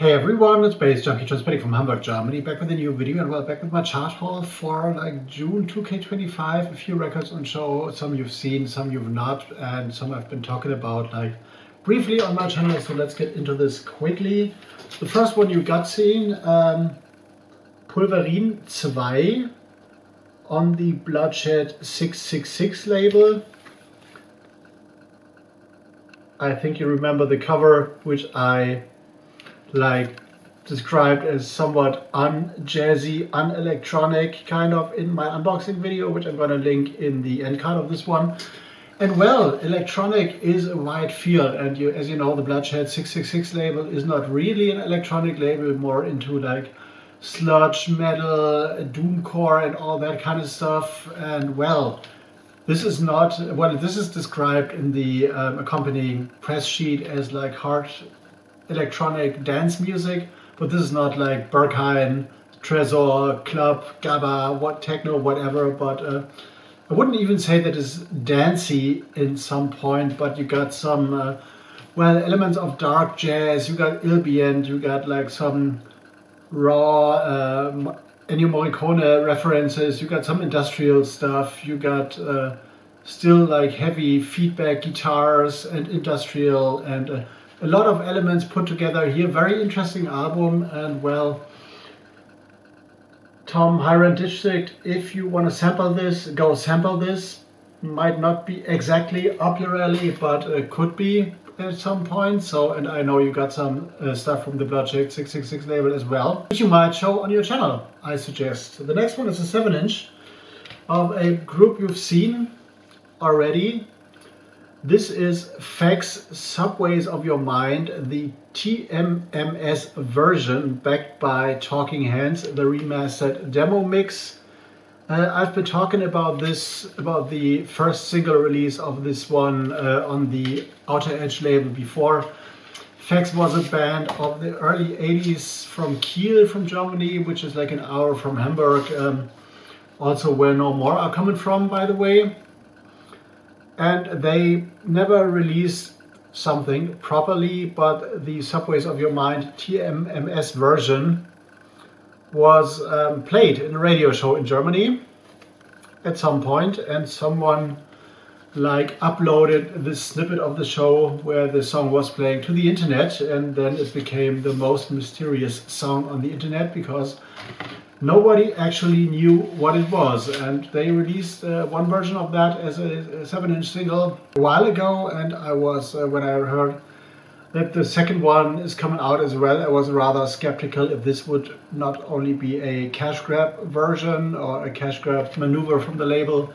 Hey everyone, it's baze.djunkiii transmitting from Hamburg, Germany, back with a new video, and well, back with my chart haul for like June 2K25. A few records on show, some you've seen, some you've not, and some I've been talking about like briefly on my channel, so let's get into this quickly. The first one you got seen, Pulverin 2 on the Bloodshed 666 label. I think you remember the cover, which I described as somewhat un-jazzy, un-electronic kind of in my unboxing video, which I'm going to link in the end card of this one. And well, electronic is a wide field, and as you know, the Bloodshed 666 label is not really an electronic label, more into like sludge metal, doomcore and all that kind of stuff. And well, this is not, well, this is described in the accompanying press sheet as like hard electronic dance music, but this is not like Berghain, Tresor, Club, Gabba, what techno, whatever. But I wouldn't even say that it's dancey in some point, but you got some well, elements of dark jazz, you got ambient, you got like some raw Ennio Morricone references, you got some industrial stuff, you got still like heavy feedback guitars and industrial, and a lot of elements put together here. Very interesting album. And well, Tom Hiran District, if you want to sample this, go sample this. Might not be exactly up your alley, but could be at some point. So, and I know you got some stuff from the Bloodshed 666 label as well, which you might show on your channel, I suggest. The next one is a 7-inch of a group you've seen already. This is Fax Subways of Your Mind, the TMMS version backed by Talking Hands, the remastered demo mix. I've been talking about this, about the first single release of this one on the Outer Edge label before. Fax was a band of the early 80s from Kiel, from Germany, which is like an hour from Hamburg. Also where No More are coming from, by the way. And they never released something properly, but the Subways of Your Mind TMMS version was played in a radio show in Germany at some point, and someone like uploaded this snippet of the show where the song was playing to the internet, and then it became the most mysterious song on the internet because nobody actually knew what it was. And they released one version of that as a 7-inch single a while ago, and I was, when I heard that the second one is coming out as well, I was rather skeptical if this would not only be a cash grab version or a cash grab maneuver from the label,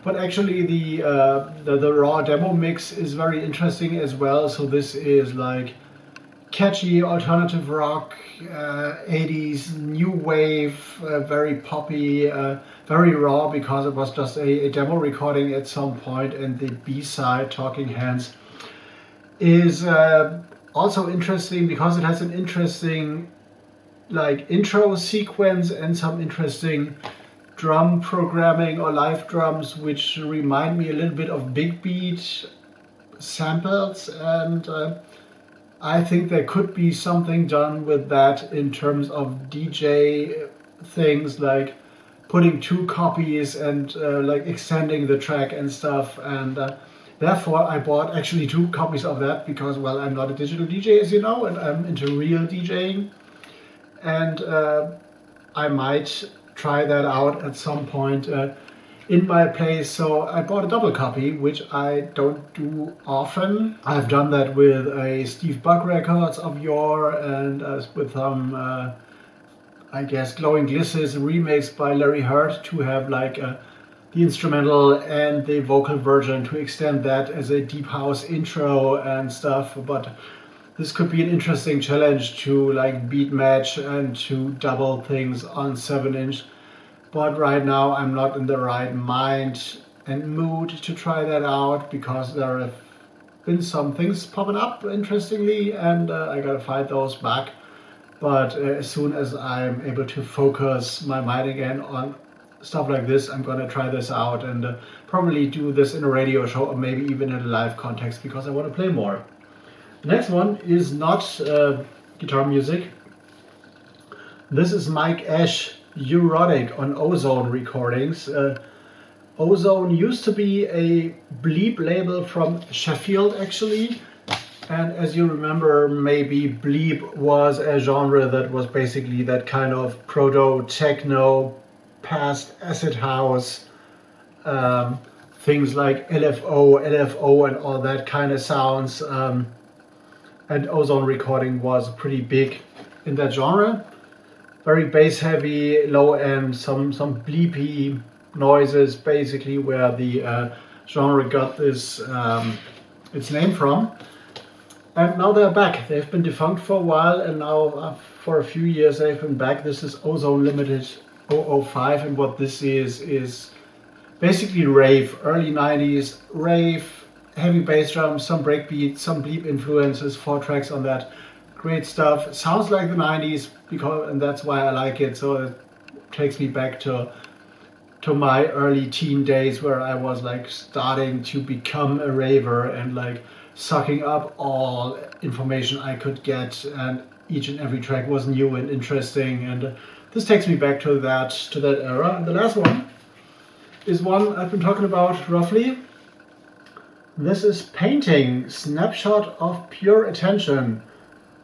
but actually the raw demo mix is very interesting as well. So this is like catchy alternative rock, 80s new wave, very poppy, very raw, because it was just a demo recording at some point. And the B-side, Talking Hands, is also interesting because it has an interesting like intro sequence and some interesting drum programming or live drums, which remind me a little bit of big beat samples. And I think there could be something done with that in terms of DJ things, like putting 2 copies and like extending the track and stuff. And therefore I bought actually 2 copies of that because, well, I'm not a digital DJ, as you know, and I'm into real DJing. And I might try that out at some point in my place. So I bought a double copy, which I don't do often. I've done that with a Steve Buck records of yore, and with some I guess Glowing Glisses remix by Larry Hurt, to have like the instrumental and the vocal version, to extend that as a deep house intro and stuff. But this could be an interesting challenge to like beat match and to double things on 7-inch. But right now I'm not in the right mind and mood to try that out, because there have been some things popping up interestingly, and I gotta fight those back. But as soon as I'm able to focus my mind again on stuff like this, I'm gonna try this out and probably do this in a radio show, or maybe even in a live context, because I want to play more. The next one is not guitar music. This is Mike Ash, Erotic on Ozone recordings. Ozone used to be a bleep label from Sheffield actually, and as you remember, maybe bleep was a genre that was basically that kind of proto-techno, past acid house, things like LFO and all that kind of sounds, and Ozone recording was pretty big in that genre. Very bass heavy, low end, some bleepy noises, basically where the genre got this its name from. And now they're back. They've been defunct for a while, and now for a few years they've been back. This is Ozone Limited 005, and what this is basically rave, early 90s rave, heavy bass drums, some breakbeat, some bleep influences, 4 tracks on that. Great stuff. Sounds like the 90s, and that's why I like it. So it takes me back to my early teen days, where I was like starting to become a raver and like sucking up all information I could get, and each and every track was new and interesting, and this takes me back to that era. And the last one is one I've been talking about roughly. This is Painting, Snapshot of Pure Attention,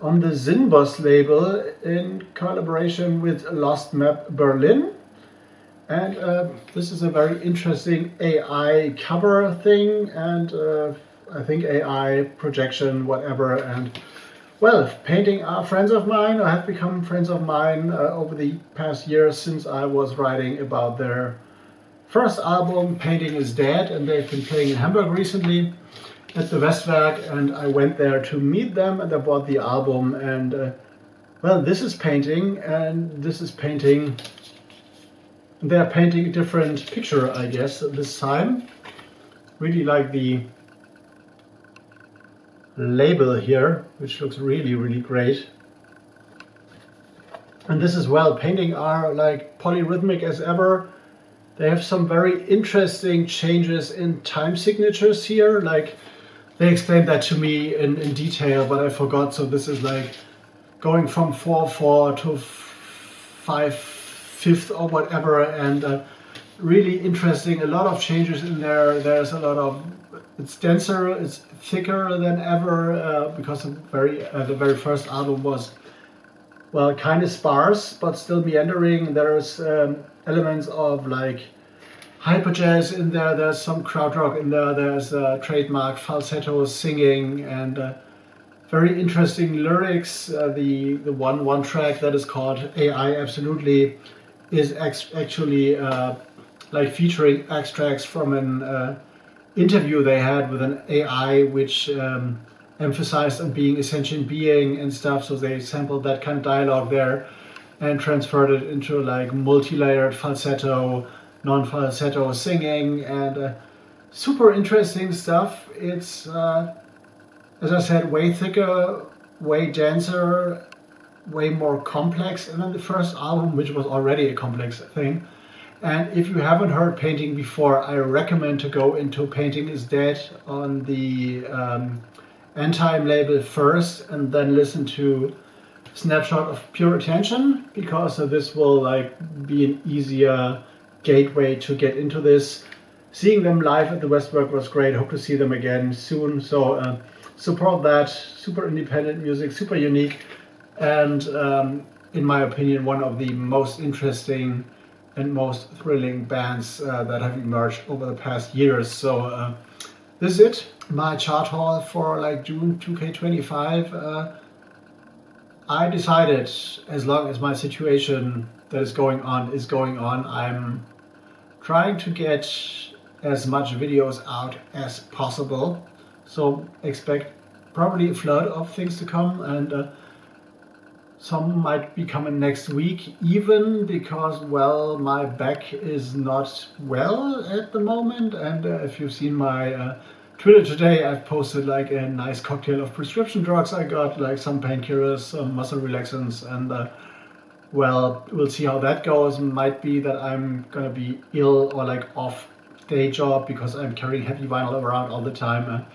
on the Zinboss label in collaboration with Lost Map Berlin. And this is a very interesting AI cover thing, and I think AI projection, whatever. And well, Painting are friends of mine, or have become friends of mine over the past years, since I was writing about their first album, Painting is Dead, and they've been playing in Hamburg recently at the Westwerk, and I went there to meet them, and I bought the album. And well, this is Painting, and this is Painting. They're painting a different picture, I guess, this time. Really like the label here, which looks really, really great. And this as well, Painting are like polyrhythmic as ever. They have some very interesting changes in time signatures here. Like, they explained that to me in detail, but I forgot. So this is like going from 4/4 to 5/5 or whatever, and really interesting. A lot of changes in there. There's a lot of, it's denser, it's thicker than ever, because the very first album was, well, kind of sparse, but still meandering. There's elements of like hyper jazz in there, there's some krautrock in there, there's trademark falsetto singing, and very interesting lyrics. The one track that is called AI Absolutely is actually like featuring extracts from an interview they had with an AI, which emphasized on being a sentient being and stuff. So they sampled that kind of dialogue there and transferred it into like multi-layered falsetto, non-falsetto singing, and super interesting stuff. It's, as I said, way thicker, way denser, way more complex than the first album, which was already a complex thing. And if you haven't heard Painting before, I recommend to go into Painting is Dead on the N-Time label first, and then listen to Snapshot of Pure Attention, because this will like be an easier gateway to get into this. Seeing them live at the Westwerk was great. Hope to see them again soon. So support that. Super independent music, super unique, and in my opinion, one of the most interesting and most thrilling bands that have emerged over the past years. So this is it, my chart haul for like June 2K25. I decided, as long as my situation that is going on, I'm trying to get as much videos out as possible. So expect probably a flood of things to come, and some might be coming next week even, because, well, my back is not well at the moment. And if you've seen my Twitter today, I've posted like a nice cocktail of prescription drugs I got, like some painkillers, some muscle relaxants, and well, we'll see how that goes. Might be that I'm gonna be ill or like off day job because I'm carrying heavy vinyl around all the time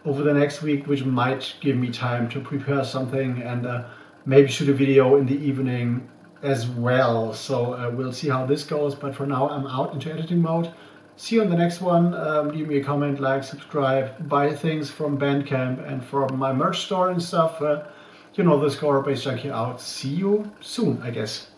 over the next week, which might give me time to prepare something. And maybe shoot a video in the evening as well. So we'll see how this goes, but for now I'm out into editing mode. See you on the next one. Leave me a comment, like, subscribe, buy things from Bandcamp and from my merch store and stuff. You know the score. BAZE.JUNKIii out. See you soon, I guess.